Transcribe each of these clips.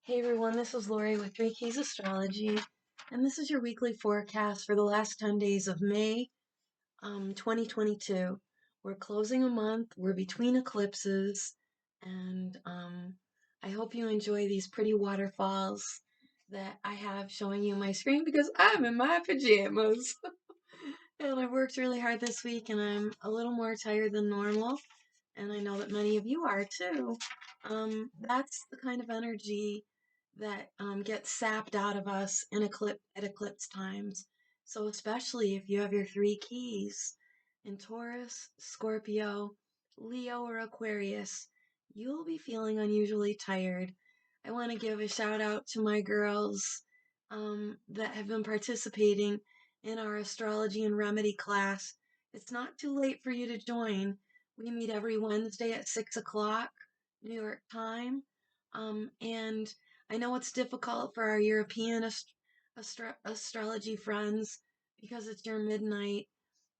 Hey everyone, this is Lori with 3 Keys Astrology, and this is your weekly forecast for the last 10 days of May 2022. We're closing a month, we're between eclipses, and I hope you enjoy these pretty waterfalls that I have showing you my screen because I'm in my pajamas. And I worked really hard this week and I'm a little more tired than normal, and I know that many of you are too. That's the kind of energy that gets sapped out of us at eclipse times. So especially if you have your 3 keys in Taurus, Scorpio, Leo, or Aquarius, you'll be feeling unusually tired. I want to give a shout out to my girls that have been participating in our astrology and remedy class. It's not too late for you to join. We meet every Wednesday at 6 o'clock New York time. And I know it's difficult for our European astrology friends because it's your midnight,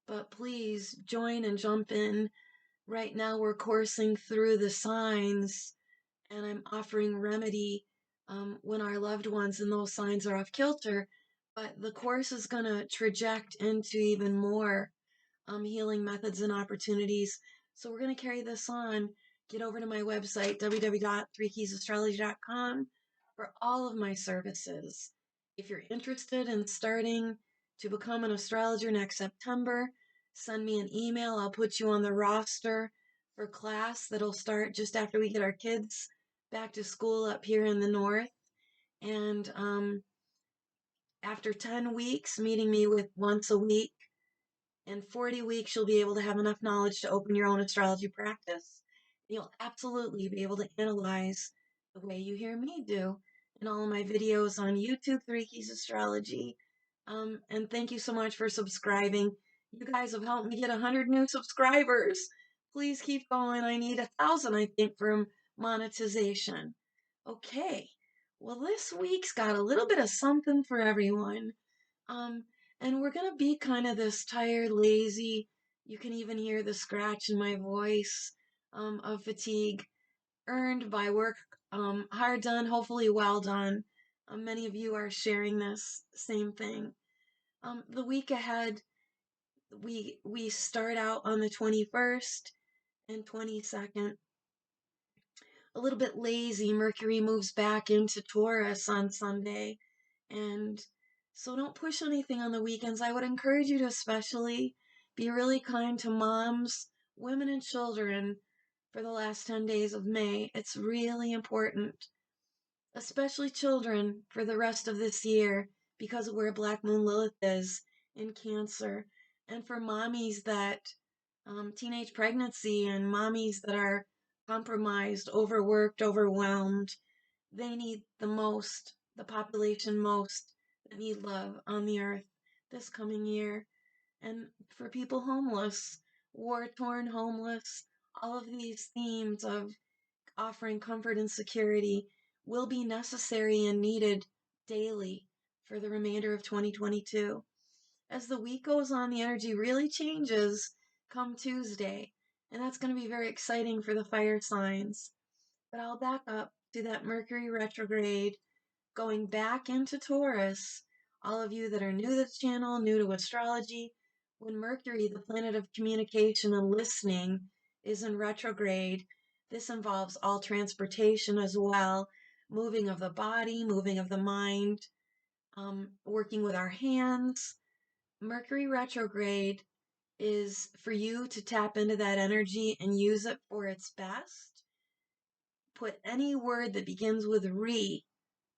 but please join and jump in. Right now, we're coursing through the signs, and I'm offering remedy when our loved ones in those signs are off kilter. But the course is going to traject into even more healing methods and opportunities. So we're going to carry this on. Get over to my website, www.3keysastrology.com, for all of my services. If you're interested in starting to become an astrologer next September, send me an email. I'll put you on the roster for class that'll start just after we get our kids back to school up here in the north. And after 10 weeks, meeting me with once a week, in 40 weeks, you'll be able to have enough knowledge to open your own astrology practice. You'll absolutely be able to analyze the way you hear me do in all of my videos on YouTube, 3 Keys Astrology. And thank you so much for subscribing. You guys have helped me get 100 new subscribers. Please keep going. I need 1,000, I think, for monetization. Okay. Well, this week's got a little bit of something for everyone. Um, and we're gonna be kind of this tired, lazy. You can even hear the scratch in my voice of fatigue earned by work, hard done, hopefully well done. Many of you are sharing this same thing. The week ahead, we start out on the 21st and 22nd. A little bit lazy. Mercury moves back into Taurus on Sunday. And so don't push anything on the weekends. I would encourage you to especially be really kind to moms, women, and children for the last 10 days of May. It's really important, especially children for the rest of this year because of where Black Moon Lilith is in Cancer. And for mommies that teenage pregnancy and mommies that are compromised, overworked, overwhelmed, they need the population most that need love on the earth this coming year. And for people homeless, war torn homeless, all of these themes of offering comfort and security will be necessary and needed daily for the remainder of 2022. As the week goes on, the energy really changes come Tuesday, and that's going to be very exciting for the fire signs. But I'll back up to that Mercury retrograde going back into Taurus. All of you that are new to this channel, new to astrology, when Mercury, the planet of communication and listening, is in retrograde, this involves all transportation as well, moving of the body, moving of the mind, working with our hands. Mercury retrograde is for you to tap into that energy and use it for its best. Put any word that begins with re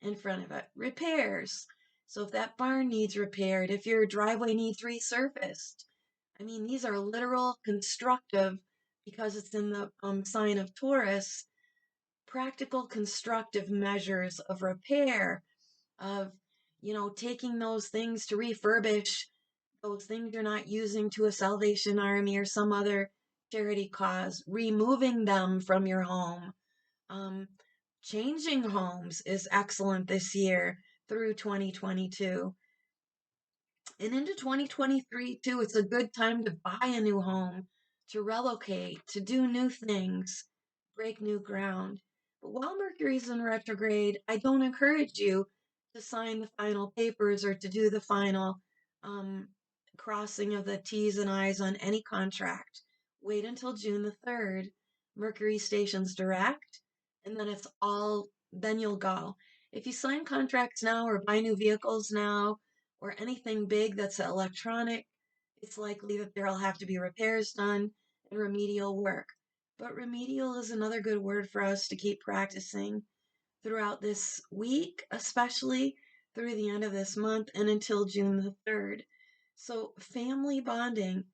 in front of it. Repairs. So if that barn needs repaired, if your driveway needs resurfaced, I mean, these are literal constructive because it's in the sign of Taurus, practical constructive measures of repair, of, taking those things to refurbish those things you're not using to a Salvation Army or some other charity cause, removing them from your home. Um, Changing homes is excellent this year through 2022. And into 2023 too, it's a good time to buy a new home, to relocate, to do new things, break new ground. But while Mercury's in retrograde, I don't encourage you to sign the final papers or to do the final um, crossing of the T's and I's on any contract. Wait until June the 3rd. Mercury stations direct, and then then you'll go. If you sign contracts now or buy new vehicles now or anything big that's electronic, it's likely that there'll have to be repairs done and remedial work. But remedial is another good word for us to keep practicing throughout this week, especially through the end of this month and until June the 3rd. So, family bonding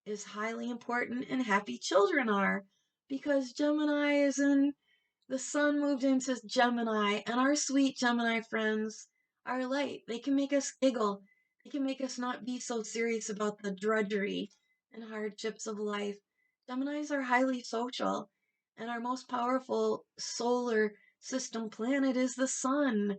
is highly important, and happy children are because Gemini is in the sun moved into Gemini, and our sweet Gemini friends are light. They can make us giggle. They can make us not be so serious about the drudgery and hardships of life. Geminis are highly social, and our most powerful solar system planet is the sun.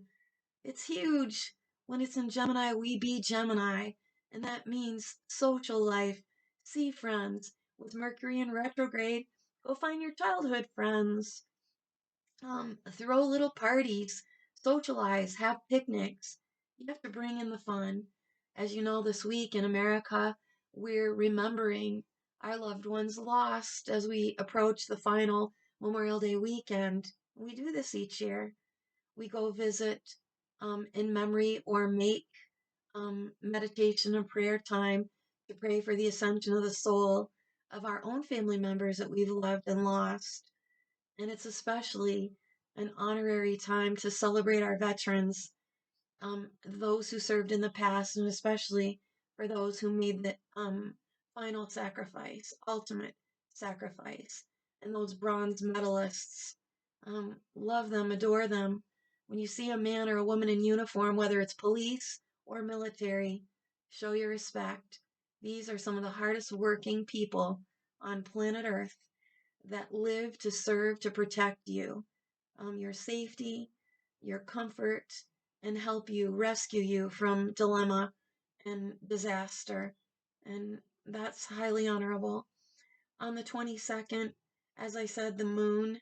It's huge. When it's in Gemini, we be Gemini, and that means social life, see friends. With Mercury in retrograde, go find your childhood friends. Throw little parties, socialize, have picnics. You have to bring in the fun. As you know, this week in America, we're remembering our loved ones lost as we approach the final Memorial Day weekend. We do this each year. We go visit in memory or make meditation and prayer time to pray for the ascension of the soul of our own family members that we've loved and lost. And it's especially an honorary time to celebrate our veterans, those who served in the past, and especially for those who made the final sacrifice, ultimate sacrifice, and those bronze medalists. Love them, adore them. When you see a man or a woman in uniform, whether it's police or military, show your respect. These are some of the hardest working people on planet Earth that live to serve to protect you, your safety, your comfort, and help you rescue you from dilemma and disaster. And that's highly honorable. On the 22nd, as I said, the moon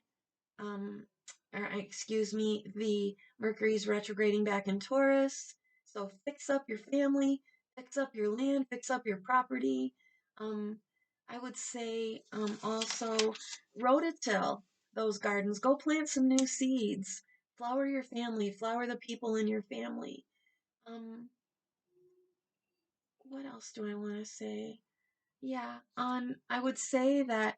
um, or excuse me, the Mercury's retrograding back in Taurus. So fix up your family, fix up your land, fix up your property. Um, I would say also rototill those gardens. Go plant some new seeds. Flower your family. Flower the people in your family. Um, what else do I want to say? Yeah, on I would say that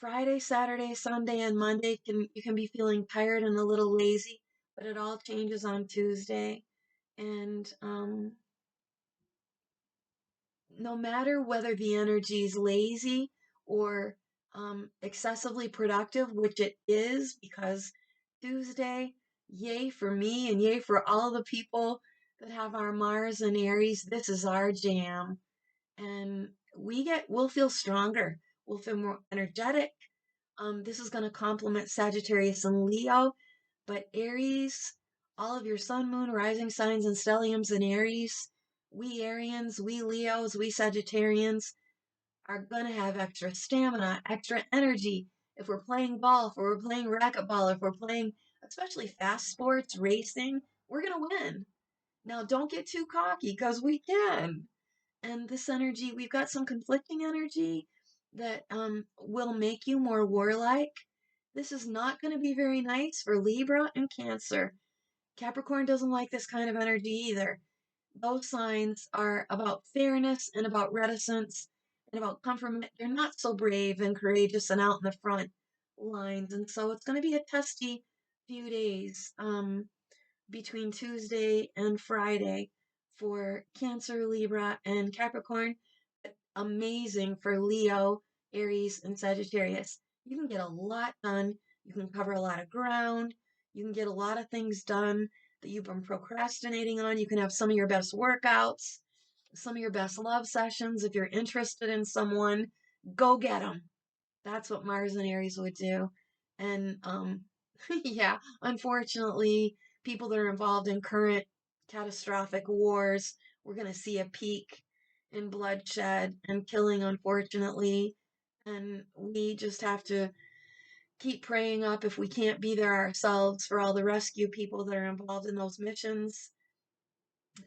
Friday, Saturday, Sunday, and Monday you can be feeling tired and a little lazy, but it all changes on Tuesday. And no matter whether the energy is lazy or excessively productive, which it is, because Tuesday, yay for me and yay for all the people that have our Mars and Aries. This is our jam, and we'll feel stronger. We'll feel more energetic. This is going to complement Sagittarius and Leo, but Aries, all of your sun, moon, rising signs and stelliums in Aries, we Arians, we Leos, we Sagittarians are going to have extra stamina, extra energy. If we're playing golf or we're playing racquetball, if we're playing especially fast sports, racing, we're going to win. Now, don't get too cocky because we can. And this energy, we've got some conflicting energy that will make you more warlike. This is not going to be very nice for Libra and Cancer. Capricorn doesn't like this kind of energy either. Those signs are about fairness and about reticence and about comfort. They're not so brave and courageous and out in the front lines. And so it's going to be a testy few days. Between Tuesday and Friday for Cancer, Libra, and Capricorn. Amazing for Leo, Aries, and Sagittarius. You can get a lot done. You can cover a lot of ground. You can get a lot of things done that you've been procrastinating on. You can have some of your best workouts, some of your best love sessions. If you're interested in someone, go get them. That's what Mars and Aries would do. And yeah, unfortunately, people that are involved in current catastrophic wars, we're going to see a peak in bloodshed and killing, unfortunately. And we just have to keep praying up if we can't be there ourselves for all the rescue people that are involved in those missions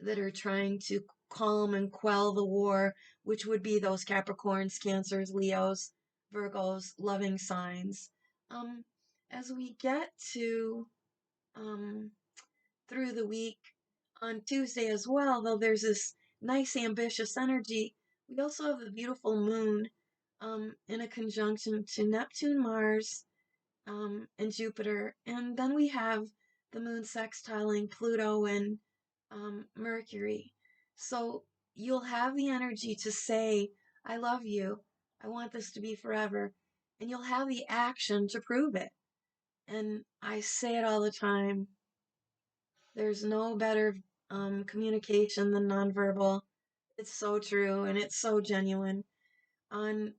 that are trying to calm and quell the war, which would be those Capricorns, Cancers, Leos, Virgos, loving signs. Um, as we get to um, through the week on Tuesday as well, though there's this nice ambitious energy, we also have the beautiful moon in a conjunction to Neptune, Mars, and Jupiter. And then we have the moon sextiling Pluto and Mercury. So you'll have the energy to say, I love you. I want this to be forever. And you'll have the action to prove it. And I say it all the time. There's no better communication than nonverbal. It's so true and it's so genuine. On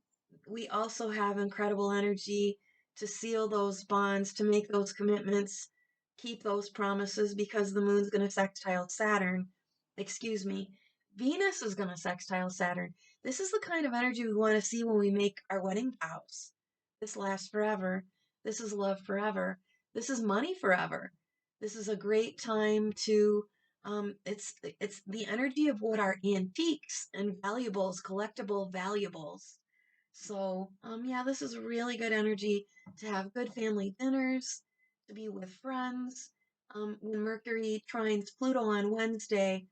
We also have incredible energy to seal those bonds, to make those commitments, keep those promises because the moon's going to sextile Saturn. Excuse me. Venus is going to sextile Saturn. This is the kind of energy we want to see when we make our wedding vows. This lasts forever. This is love forever. This is money forever. This is a great time to it's the energy of what are antiques and valuables, collectible valuables. So, yeah, this is really good energy to have good family dinners, to be with friends. When Mercury trines Pluto on Wednesday,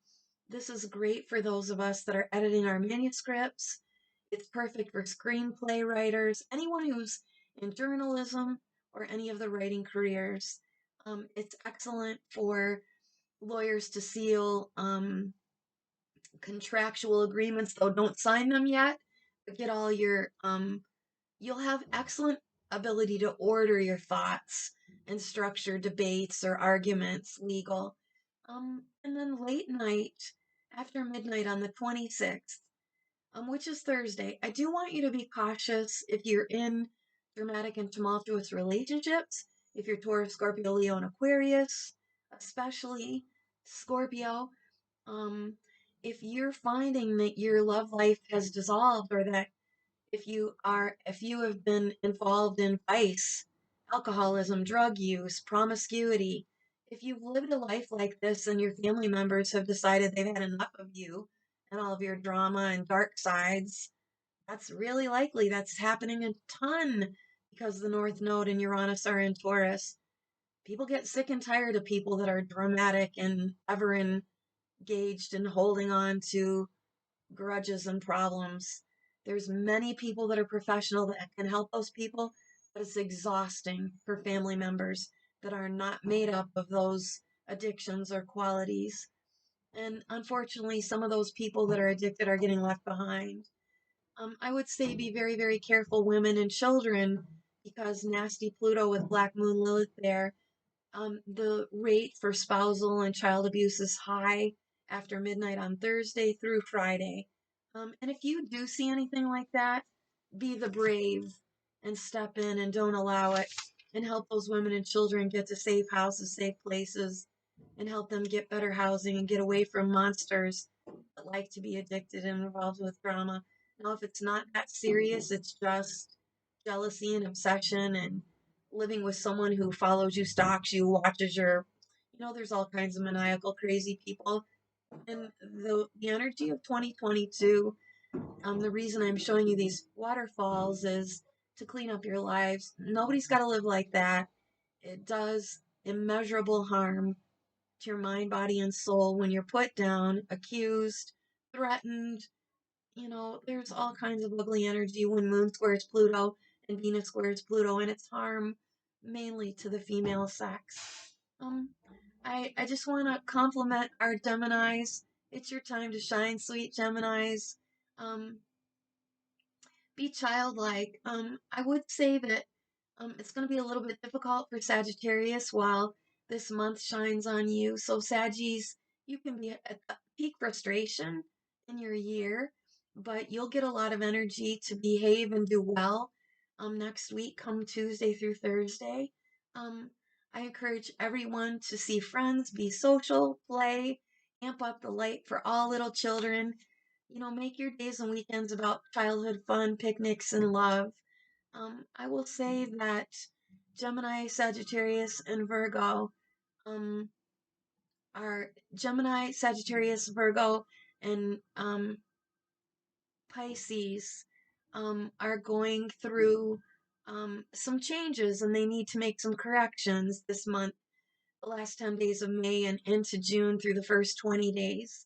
this is great for those of us that are editing our manuscripts. It's perfect for screenplay writers, anyone who's in journalism or any of the writing careers. It's excellent for lawyers to seal contractual agreements, though don't sign them yet, but get all your you'll have excellent ability to order your thoughts and structure debates or arguments legal. And then late night, after midnight on the 26th, which is Thursday, I do want you to be cautious if you're in dramatic and tumultuous relationships, if you're Taurus, Scorpio, Leo, and Aquarius, especially Scorpio. Um, if you're finding that your love life has dissolved, or that if you have been involved in vice, alcoholism, drug use, promiscuity, if you've lived a life like this and your family members have decided they've had enough of you and all of your drama and dark sides, that's really likely. That's happening a ton because the North Node and Uranus are in Taurus. People get sick and tired of people that are dramatic and ever engaged in holding on to grudges and problems. There's many people that are professional that can help those people, but it's exhausting for family members that are not made up of those addictions or qualities. And unfortunately, some of those people that are addicted are getting left behind. I would say be very, very careful, women and children, because nasty Pluto with Black Moon Lilith there, the rate for spousal and child abuse is high after midnight on Thursday through Friday. And if you do see anything like that, be the brave and step in and don't allow it, and help those women and children get to safe houses, safe places, and help them get better housing and get away from monsters that like to be addicted and involved with drama. Now, if it's not that serious, it's just jealousy and obsession and living with someone who follows you, stalks you, watches your, there's all kinds of maniacal, crazy people. And the energy of 2022, the reason I'm showing you these waterfalls is to clean up your lives. Nobody's got to live like that. It does immeasurable harm to your mind, body, and soul when you're put down, accused, threatened. There's all kinds of ugly energy when Moon squares Pluto and Venus squares Pluto, and it's harm mainly to the female sex. Um, I just want to compliment our Geminis. It's your time to shine, sweet Geminis. Um, be childlike. I would say that it's going to be a little bit difficult for Sagittarius while this month shines on you. So, Saggies, you can be at peak frustration in your year, but you'll get a lot of energy to behave and do well next week, come Tuesday through Thursday. Um, I encourage everyone to see friends, be social, play, amp up the light for all little children. Make your days and weekends about childhood fun, picnics, and love. I will say that Gemini, Sagittarius, and Virgo um, are Gemini, Sagittarius, Virgo, and Pisces are going through some changes and they need to make some corrections this month, the last 10 days of May and into June through the first 20 days.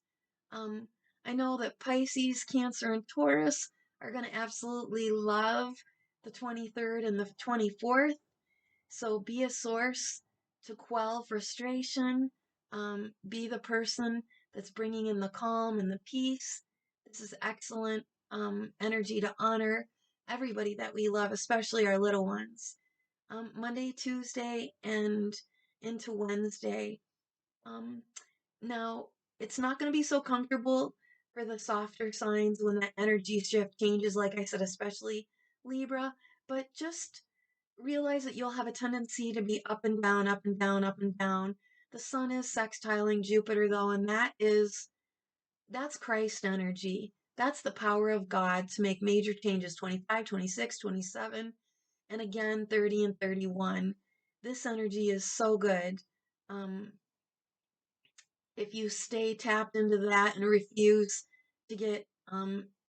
Um, I know that Pisces, Cancer, and Taurus are going to absolutely love the 23rd and the 24th. So be a source to quell frustration. Be the person that's bringing in the calm and the peace. This is excellent energy to honor everybody that we love, especially our little ones. Monday, Tuesday, and into Wednesday. Um, Now, it's not going to be so comfortable for the softer signs when that energy shift changes, like I said, especially Libra, but just realize that you'll have a tendency to be up and down, up and down, up and down. The sun is sextiling Jupiter, though, and that's Christ energy. That's the power of God to make major changes 25, 26, 27, and again 30 and 31. This energy is so good. Um, if you stay tapped into that and refuse to get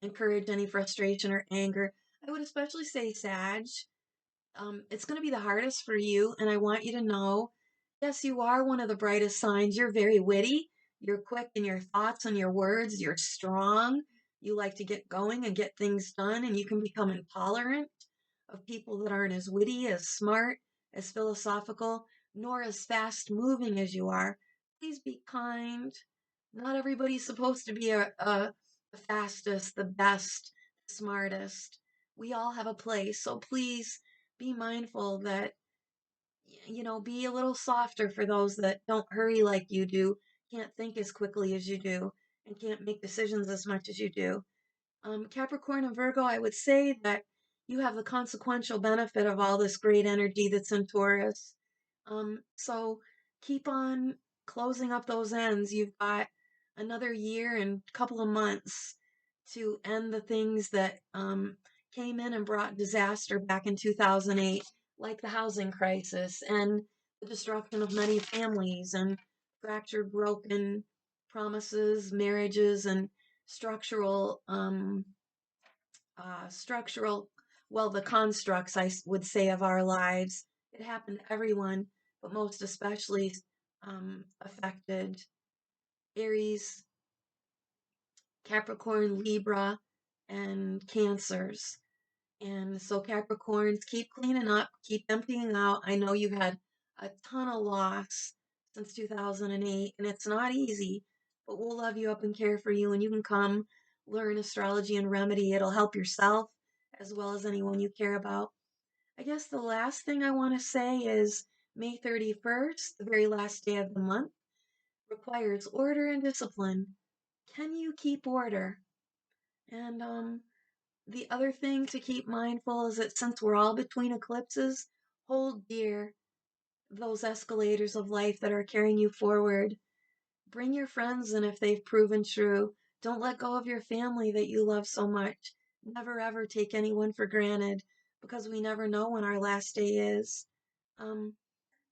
encourage any frustration or anger, I would especially say Sag. It's going to be the hardest for you, and I want you to know, yes, you are one of the brightest signs. You're very witty, you're quick in your thoughts and your words, you're strong, you like to get going and get things done, and you can become intolerant of people that aren't as witty, as smart, as philosophical, nor as fast moving as you are. Please be kind. Not everybody's supposed to be the fastest, the best, the smartest. We all have a place, so please be mindful that, be a little softer for those that don't hurry like you do, can't think as quickly as you do, and can't make decisions as much as you do. Capricorn and Virgo, I would say that you have the consequential benefit of all this great energy that's in Taurus. So keep on closing up those ends. You've got another year and couple of months to end the things that came in and brought disaster back in 2008, like the housing crisis and the destruction of many families and fractured, broken promises, marriages, and structural, structural, well, the constructs, would say, of our lives. It happened to everyone, but most especially affected Aries, Capricorn, Libra, and Cancers. And so, Capricorns, keep cleaning up, keep emptying out. I know you've had a ton of loss since 2008, and it's not easy, but we'll love you up and care for you, and you can come learn astrology and remedy. It'll help yourself as well as anyone you care about. I guess the last thing I want to say is May 31st, the very last day of the month, requires order and discipline. Can you keep order? And the other thing to keep mindful is that since we're all between eclipses, hold dear those escalators of life that are carrying you forward. Bring your friends in if they've proven true. Don't let go of your family that you love so much. Never ever take anyone for granted because we never know when our last day is. Um,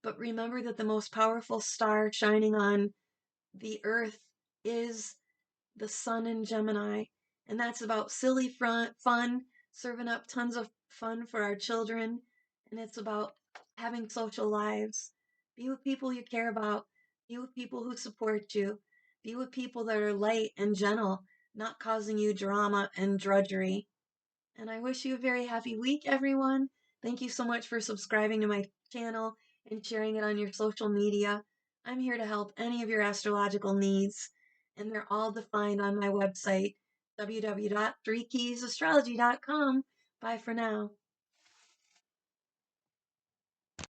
but remember that the most powerful star shining on the earth is the sun in Gemini, and that's about silly fun, serving up tons of fun for our children, and it's about having social lives. Be with people you care about, be with people who support you, be with people that are light and gentle, not causing you drama and drudgery. And I wish you a very happy week, everyone. Thank you so much for subscribing to my channel and sharing it on your social media. I'm here to help any of your astrological needs, and they're all defined on my website, www.3keysastrology.com. Bye for now.